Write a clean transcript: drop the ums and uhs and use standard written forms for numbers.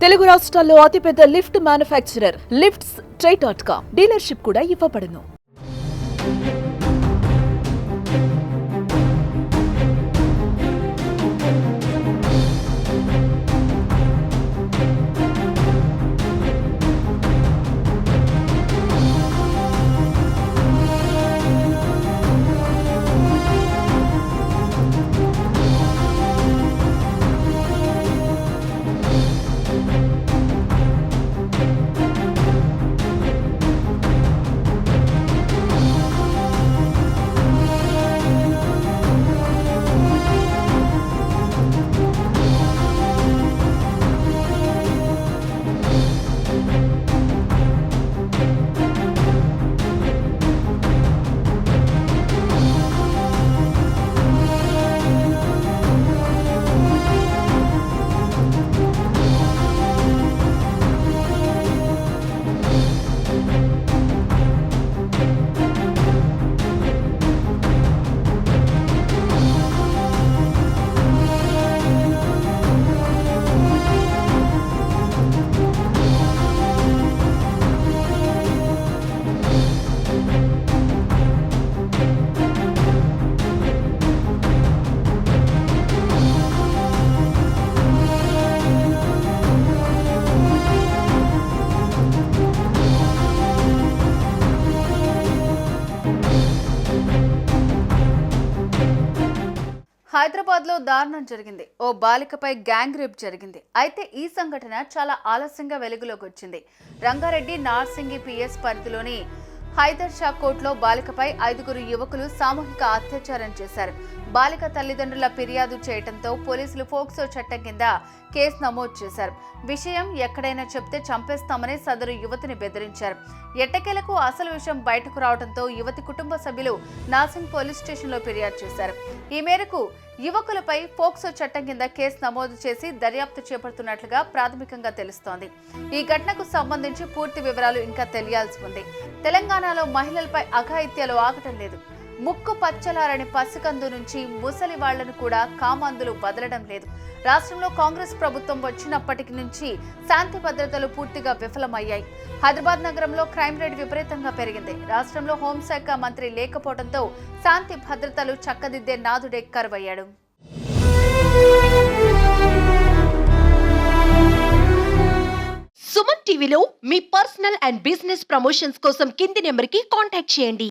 తెలుగు రాష్ట్రాల్లో అతిపెద్ద lift manufacturer lifts ట్రై.com dealership కూడా ఇవ్వబడును. హైదరాబాద్లో దారుణం జరిగింది. ఓ బాలికపై గ్యాంగ్ రేప్ జరిగింది. అయితే ఈ సంఘటన చాలా ఆలస్యంగా వెలుగులోకి వచ్చింది. రంగారెడ్డి నార్సింగి పిఎస్ పరిధిలోని హైదర్ షా కోర్టులో బాలికపై 5 యువకులు సామూహిక అత్యాచారం చేశారు. బాలిక తల్లిదండ్రుల ఫిర్యాదు చేయడంతో పోలీసులు ఫోక్సో చట్టం కింద కేసు నమోదు చేశారు. విషయం ఎక్కడైనా చెప్తే చంపేస్తామని సదరు యువతిని బెదిరించారు. ఎట్టకేలకు అసలు విషయం బయటకు రావడంతో యువతి కుటుంబ సభ్యులు నార్సింగ్ పోలీస్ స్టేషన్లో ఫిర్యాదు చేశారు. ఈ మేరకు యువకులపై ఫోక్సో చట్టం కింద కేసు నమోదు చేసి దర్యాప్తు చేపడుతున్నట్లుగా ప్రాథమికంగా తెలుస్తోంది. ఈ ఘటనకు సంబంధించి పూర్తి వివరాలు ఇంకా తెలియాల్సి ఉంది. తెలంగాణలో మహిళలపై అఘాయిత్యాలు ఆగటం లేదు. ముక్కు పచ్చలారని పసికందు నుంచి ముసలి వాళ్లను కూడా కామాంధులు వదలడం లేదు. రాష్ట్రంలో కాంగ్రెస్ ప్రభుత్వం వచ్చినప్పటి నుంచి శాంతి భద్రతలు పూర్తిగా విఫలమయ్యాయి. హైదరాబాద్ నగరంలో క్రైమ్ రేట్ విపరీతంగా పెరిగింది. రాష్ట్రంలో హోంశాఖ మంత్రి లేకపోవడంతో శాంతి భద్రతలు చక్కదిద్దే నాదుడే కరువయ్యాడు. సుమన్ టీవీలో మీ పర్సనల్ అండ్ బిజినెస్ ప్రమోషన్స్ కోసం కింది నెంబర్కి కాంటాక్ట్ చేయండి.